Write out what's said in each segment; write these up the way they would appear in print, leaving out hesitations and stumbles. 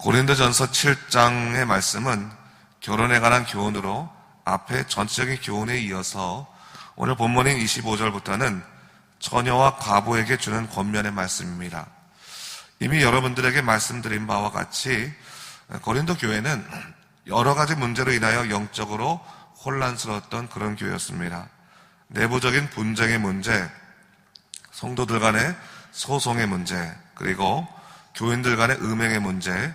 고린도전서 7장의 말씀은 결혼에 관한 교훈으로 앞에 전체적인 교훈에 이어서 오늘 본문인 25절부터는 처녀와 과부에게 주는 권면의 말씀입니다. 이미 여러분들에게 말씀드린 바와 같이 고린도 교회는 여러 가지 문제로 인하여 영적으로 혼란스러웠던 그런 교회였습니다. 내부적인 분쟁의 문제, 성도들 간의 소송의 문제, 그리고 교인들 간의 음행의 문제,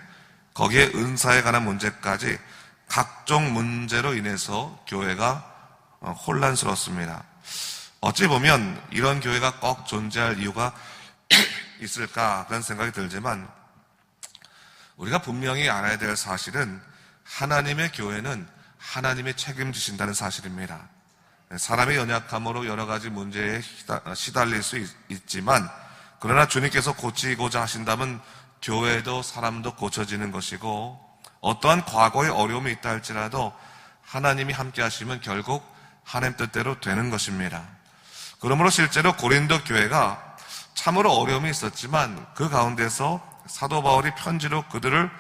거기에 은사에 관한 문제까지 각종 문제로 인해서 교회가 혼란스럽습니다. 어찌 보면 이런 교회가 꼭 존재할 이유가 있을까 그런 생각이 들지만 우리가 분명히 알아야 될 사실은 하나님의 교회는 하나님이 책임지신다는 사실입니다. 사람의 연약함으로 여러 가지 문제에 시달릴 수 있지만 그러나 주님께서 고치고자 하신다면 교회도 사람도 고쳐지는 것이고 어떠한 과거의 어려움이 있다 할지라도 하나님이 함께 하시면 결국 하나님 뜻대로 되는 것입니다. 그러므로 실제로 고린도 교회가 참으로 어려움이 있었지만 그 가운데서 사도 바울이 편지로 그들을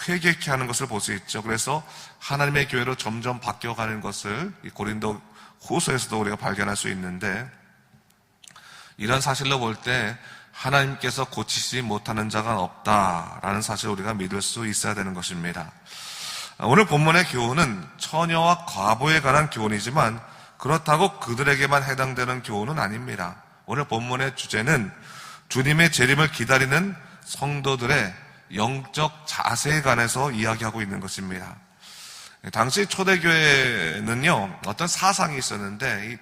회개케 하는 것을 볼 수 있죠. 그래서 하나님의 교회로 점점 바뀌어가는 것을 이 고린도 후서에서도 우리가 발견할 수 있는데 이런 사실로 볼 때 하나님께서 고치지 못하는 자가 없다라는 사실을 우리가 믿을 수 있어야 되는 것입니다. 오늘 본문의 교훈은 처녀와 과부에 관한 교훈이지만 그렇다고 그들에게만 해당되는 교훈은 아닙니다. 오늘 본문의 주제는 주님의 재림을 기다리는 성도들의 영적 자세에 관해서 이야기하고 있는 것입니다. 당시 초대교회는요, 어떤 사상이 있었는데 이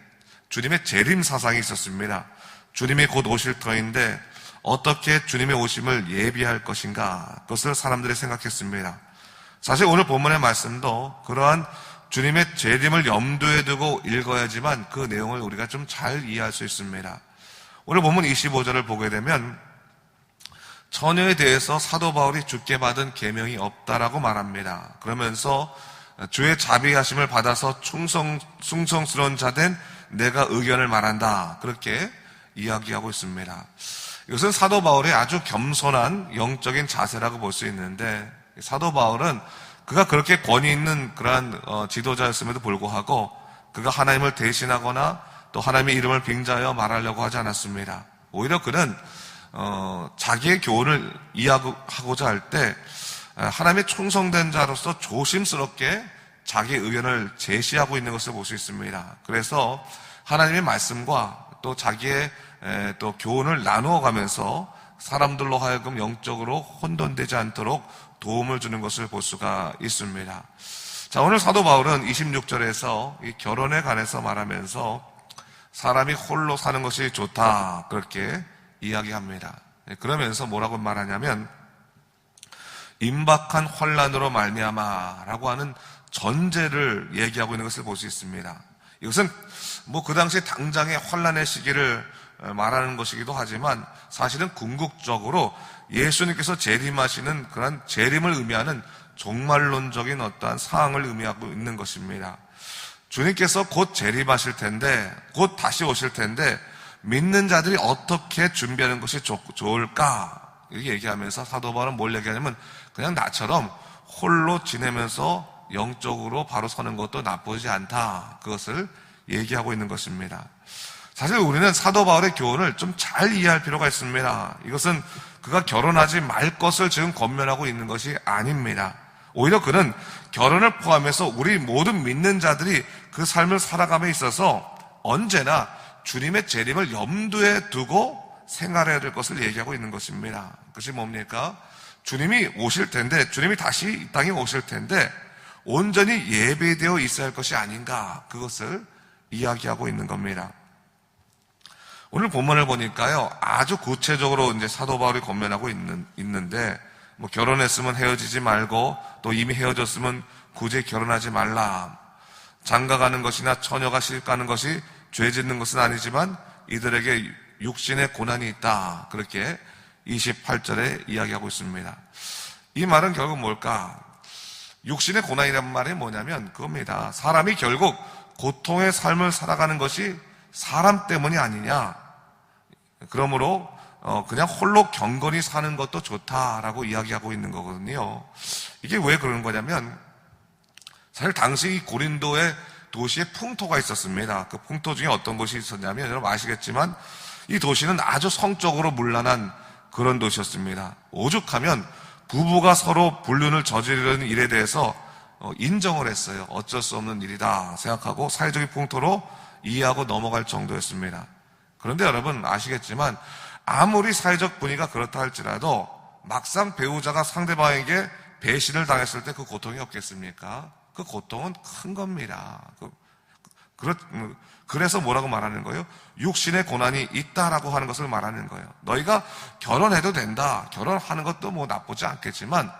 주님의 재림 사상이 있었습니다. 주님이 곧 오실 터인데 어떻게 주님의 오심을 예비할 것인가, 그것을 사람들이 생각했습니다. 사실 오늘 본문의 말씀도 그러한 주님의 재림을 염두에 두고 읽어야지만 그 내용을 우리가 좀 잘 이해할 수 있습니다. 오늘 본문 25절을 보게 되면 처녀에 대해서 사도 바울이 주께 받은 계명이 없다라고 말합니다. 그러면서 주의 자비하심을 받아서 충성스러운 자된 내가 의견을 말한다, 그렇게 이야기하고 있습니다. 이것은 사도 바울의 아주 겸손한 영적인 자세라고 볼 수 있는데 사도 바울은 그가 그렇게 권위 있는 그러한 지도자였음에도 불구하고 그가 하나님을 대신하거나 또 하나님의 이름을 빙자하여 말하려고 하지 않았습니다. 오히려 그는 자기의 교훈을 이야기하고자 할 때 하나님의 충성된 자로서 조심스럽게 자기의 의견을 제시하고 있는 것을 볼 수 있습니다. 그래서 하나님의 말씀과 또 자기의 또 교훈을 나누어 가면서 사람들로 하여금 영적으로 혼돈되지 않도록 도움을 주는 것을 볼 수가 있습니다. 자, 오늘 사도 바울은 26절에서 이 결혼에 관해서 말하면서 사람이 홀로 사는 것이 좋다, 그렇게 이야기합니다. 그러면서 뭐라고 말하냐면 임박한 혼란으로 말미암아라고 하는 전제를 얘기하고 있는 것을 볼 수 있습니다. 이것은 그 당시 당장의 혼란의 시기를 말하는 것이기도 하지만 사실은 궁극적으로 예수님께서 재림하시는 그런 재림을 의미하는 종말론적인 어떠한 사항을 의미하고 있는 것입니다. 주님께서 곧 재림하실 텐데, 곧 다시 오실 텐데 믿는 자들이 어떻게 준비하는 것이 좋을까? 이렇게 얘기하면서 사도 바울은 뭘 얘기하냐면 그냥 나처럼 홀로 지내면서 영적으로 바로 서는 것도 나쁘지 않다, 그것을 얘기하고 있는 것입니다. 사실 우리는 사도 바울의 교훈을 좀 잘 이해할 필요가 있습니다. 이것은 그가 결혼하지 말 것을 지금 권면하고 있는 것이 아닙니다. 오히려 그는 결혼을 포함해서 우리 모든 믿는 자들이 그 삶을 살아감에 있어서 언제나 주님의 재림을 염두에 두고 생활해야 될 것을 얘기하고 있는 것입니다. 그것이 뭡니까? 주님이 오실 텐데, 주님이 다시 이 땅에 오실 텐데 온전히 예배되어 있어야 할 것이 아닌가, 그것을 이야기하고 있는 겁니다. 오늘 본문을 보니까요, 아주 구체적으로 이제 사도 바울이 권면하고 있는데 결혼했으면 헤어지지 말고 또 이미 헤어졌으면 굳이 결혼하지 말라. 장가가는 것이나 처녀가 시집가는 것이 죄 짓는 것은 아니지만 이들에게 육신의 고난이 있다, 그렇게 28절에 이야기하고 있습니다. 이 말은 결국 뭘까? 육신의 고난이란 말이 뭐냐면 그겁니다. 사람이 결국 고통의 삶을 살아가는 것이 사람 때문이 아니냐. 그러므로 그냥 홀로 경건히 사는 것도 좋다라고 이야기하고 있는 거거든요. 이게 왜 그런 거냐면 사실 당시 이 고린도의 도시에 풍토가 있었습니다. 그 풍토 중에 어떤 것이 있었냐면 여러분 아시겠지만 이 도시는 아주 성적으로 문란한 그런 도시였습니다. 오죽하면 부부가 서로 불륜을 저지르는 일에 대해서 인정을 했어요. 어쩔 수 없는 일이다 생각하고 사회적인 풍토로 이해하고 넘어갈 정도였습니다. 그런데 여러분 아시겠지만 아무리 사회적 분위기가 그렇다 할지라도 막상 배우자가 상대방에게 배신을 당했을 때 그 고통이 없겠습니까? 그 고통은 큰 겁니다. 그래서 뭐라고 말하는 거예요? 육신의 고난이 있다라고 하는 것을 말하는 거예요. 너희가 결혼해도 된다. 결혼하는 것도 뭐 나쁘지 않겠지만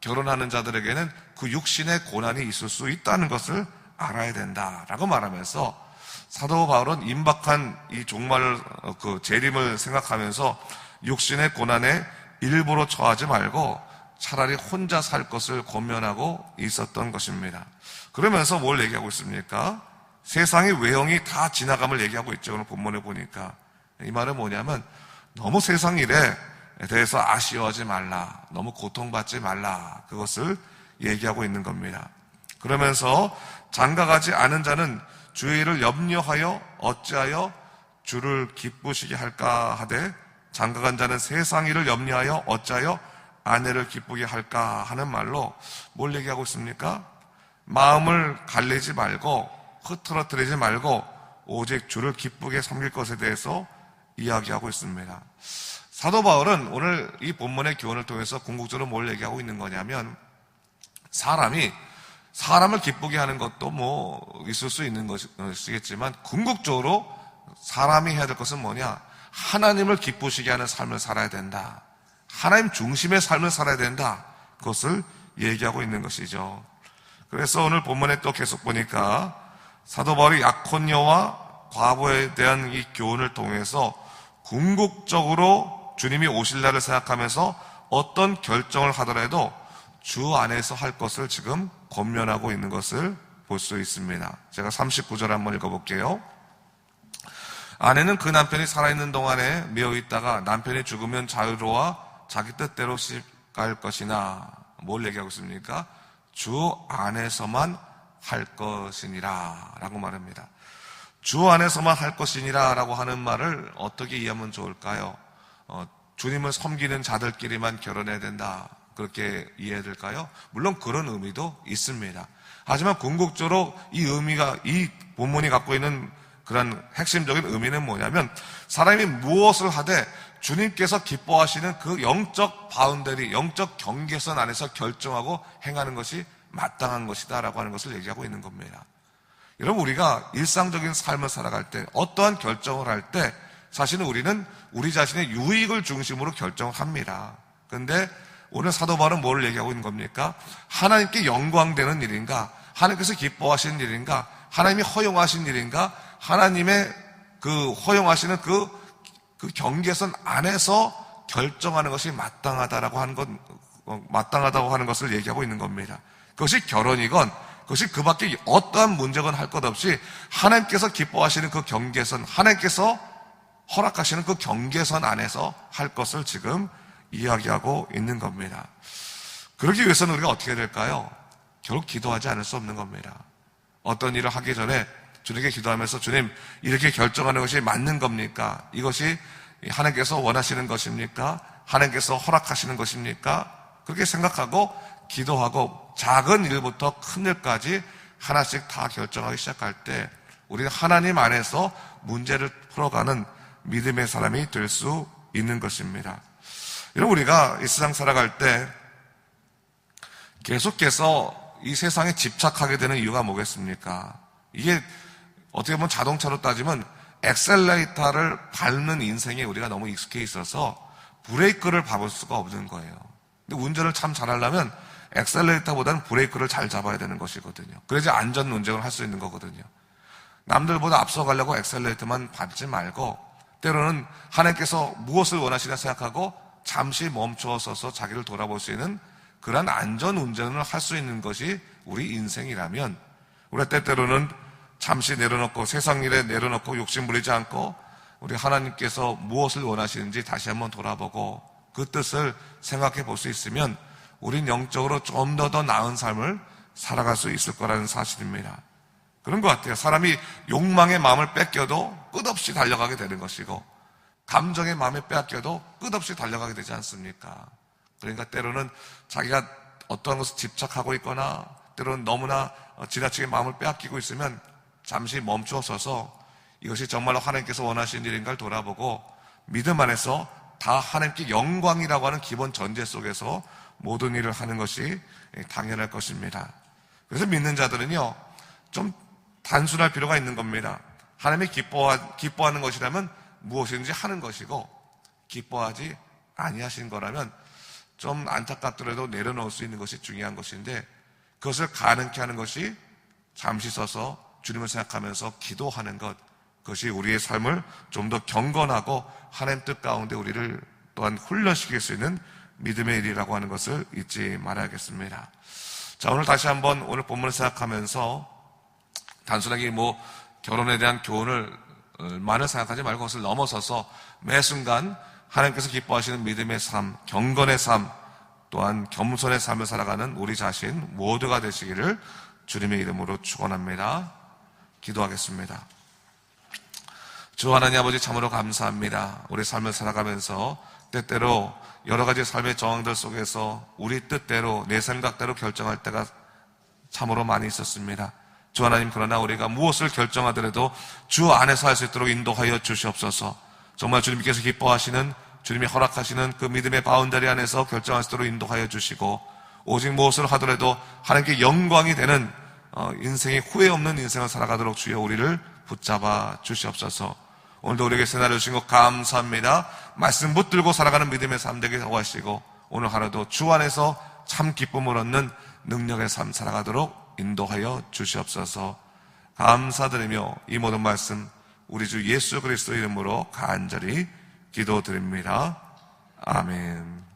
결혼하는 자들에게는 그 육신의 고난이 있을 수 있다는 것을 알아야 된다라고 말하면서 사도 바울은 임박한 이 종말 그 재림을 생각하면서 육신의 고난에 일부러 처하지 말고 차라리 혼자 살 것을 권면하고 있었던 것입니다. 그러면서 뭘 얘기하고 있습니까? 세상의 외형이 다 지나감을 얘기하고 있죠. 오늘 본문에 보니까. 이 말은 뭐냐면 너무 세상 일에 대해서 아쉬워하지 말라. 너무 고통받지 말라. 그것을 얘기하고 있는 겁니다. 그러면서 장가가지 않은 자는 주의 일을 염려하여 어찌하여 주를 기쁘시게 할까 하되 장가간 자는 세상 일을 염려하여 어찌하여 아내를 기쁘게 할까 하는 말로 뭘 얘기하고 있습니까? 마음을 갈리지 말고 흐트러뜨리지 말고 오직 주를 기쁘게 섬길 것에 대해서 이야기하고 있습니다. 사도 바울은 오늘 이 본문의 교훈을 통해서 궁극적으로 뭘 얘기하고 있는 거냐면 사람을 기쁘게 하는 것도 뭐 있을 수 있는 것이겠지만 궁극적으로 사람이 해야 될 것은 뭐냐? 하나님을 기쁘시게 하는 삶을 살아야 된다. 하나님 중심의 삶을 살아야 된다. 그것을 얘기하고 있는 것이죠. 그래서 오늘 본문에 또 계속 보니까 사도 바울이 약혼녀와 과부에 대한 이 교훈을 통해서 궁극적으로 주님이 오실 날을 생각하면서 어떤 결정을 하더라도 주 안에서 할 것을 지금 권면하고 있는 것을 볼 수 있습니다. 제가 39절 한번 읽어볼게요. 아내는 그 남편이 살아있는 동안에 매어 있다가 남편이 죽으면 자유로워 자기 뜻대로 갈 것이나 뭘 얘기하고 있습니까? 주 안에서만 할 것이니라 라고 말합니다. 주 안에서만 할 것이니라 라고 하는 말을 어떻게 이해하면 좋을까요? 주님을 섬기는 자들끼리만 결혼해야 된다. 그렇게 이해해야 될까요? 물론 그런 의미도 있습니다. 하지만 궁극적으로 이 본문이 갖고 있는 그런 핵심적인 의미는 뭐냐면 사람이 무엇을 하되 주님께서 기뻐하시는 그 영적 바운더리, 영적 경계선 안에서 결정하고 행하는 것이 마땅한 것이다 라고 하는 것을 얘기하고 있는 겁니다. 여러분 우리가 일상적인 삶을 살아갈 때 어떠한 결정을 할 때 사실은 우리는 우리 자신의 유익을 중심으로 결정을 합니다. 그런데 오늘 사도 바울은 뭘 얘기하고 있는 겁니까? 하나님께 영광되는 일인가? 하나님께서 기뻐하시는 일인가? 하나님이 허용하신 일인가? 하나님의 그 허용하시는 그 경계선 안에서 결정하는 것이 마땅하다고 하는 것을 얘기하고 있는 겁니다. 그것이 결혼이건 그것이 그 밖에 어떠한 문제건 할 것 없이 하나님께서 기뻐하시는 그 경계선, 하나님께서 허락하시는 그 경계선 안에서 할 것을 지금 이야기하고 있는 겁니다. 그러기 위해서는 우리가 어떻게 해야 될까요? 결국 기도하지 않을 수 없는 겁니다. 어떤 일을 하기 전에 주님께 기도하면서 주님 이렇게 결정하는 것이 맞는 겁니까? 이것이 하나님께서 원하시는 것입니까? 하나님께서 허락하시는 것입니까? 그렇게 생각하고 기도하고 작은 일부터 큰 일까지 하나씩 다 결정하기 시작할 때 우리는 하나님 안에서 문제를 풀어가는 믿음의 사람이 될 수 있는 것입니다. 여러분 우리가 이 세상 살아갈 때 계속해서 이 세상에 집착하게 되는 이유가 뭐겠습니까? 이게 어떻게 보면 자동차로 따지면 엑셀레이터를 밟는 인생에 우리가 너무 익숙해 있어서 브레이크를 밟을 수가 없는 거예요. 근데 운전을 참 잘하려면 엑셀레이터보다는 브레이크를 잘 잡아야 되는 것이거든요. 그래야 안전 운전을 할 수 있는 거거든요. 남들보다 앞서가려고 엑셀레이터만 밟지 말고 때로는 하나님께서 무엇을 원하시나 생각하고 잠시 멈추어서서 자기를 돌아볼 수 있는 그런 안전 운전을 할 수 있는 것이 우리 인생이라면 우리가 때때로는 잠시 내려놓고 세상 일에 내려놓고 욕심 부리지 않고 우리 하나님께서 무엇을 원하시는지 다시 한번 돌아보고 그 뜻을 생각해 볼 수 있으면 우린 영적으로 좀 더 나은 삶을 살아갈 수 있을 거라는 사실입니다. 그런 것 같아요. 사람이 욕망의 마음을 뺏겨도 끝없이 달려가게 되는 것이고 감정의 마음에 빼앗겨도 끝없이 달려가게 되지 않습니까? 그러니까 때로는 자기가 어떠한 것을 집착하고 있거나 때로는 너무나 지나치게 마음을 빼앗기고 있으면 잠시 멈추어 서서 이것이 정말로 하나님께서 원하시는 일인가를 돌아보고 믿음 안에서 다 하나님께 영광이라고 하는 기본 전제 속에서 모든 일을 하는 것이 당연할 것입니다. 그래서 믿는 자들은요, 좀 단순할 필요가 있는 겁니다. 하나님이 기뻐하는 것이라면 무엇인지 하는 것이고, 기뻐하지 아니하신 거라면 좀 안타깝더라도 내려놓을 수 있는 것이 중요한 것인데, 그것을 가능케 하는 것이 잠시 서서 주님을 생각하면서 기도하는 것, 그것이 우리의 삶을 좀 더 경건하고 하나님 뜻 가운데 우리를 또한 훈련시킬 수 있는 믿음의 일이라고 하는 것을 잊지 말아야겠습니다. 자, 오늘 다시 한번 오늘 본문을 생각하면서 단순하게 결혼에 대한 교훈을만을 생각하지 말고 그것을 넘어서서 매 순간 하나님께서 기뻐하시는 믿음의 삶, 경건의 삶, 또한 겸손의 삶을 살아가는 우리 자신 모두가 되시기를 주님의 이름으로 축원합니다. 기도하겠습니다. 주 하나님 아버지, 참으로 감사합니다. 우리 삶을 살아가면서 때때로 여러 가지 삶의 정황들 속에서 우리 뜻대로 내 생각대로 결정할 때가 참으로 많이 있었습니다. 주 하나님, 그러나 우리가 무엇을 결정하더라도 주 안에서 할 수 있도록 인도하여 주시옵소서. 정말 주님께서 기뻐하시는, 주님이 허락하시는 그 믿음의 바운더리 안에서 결정할 수 있도록 인도하여 주시고, 오직 무엇을 하더라도 하나님께 영광이 되는 인생의 후회 없는 인생을 살아가도록 주여 우리를 붙잡아 주시옵소서. 오늘도 우리에게 새날을 주신 것 감사합니다. 말씀 붙들고 살아가는 믿음의 삶 되게 하시고, 오늘 하루도 주 안에서 참 기쁨을 얻는 능력의 삶 살아가도록 인도하여 주시옵소서. 감사드리며 이 모든 말씀 우리 주 예수 그리스도 이름으로 간절히 기도드립니다. 아멘.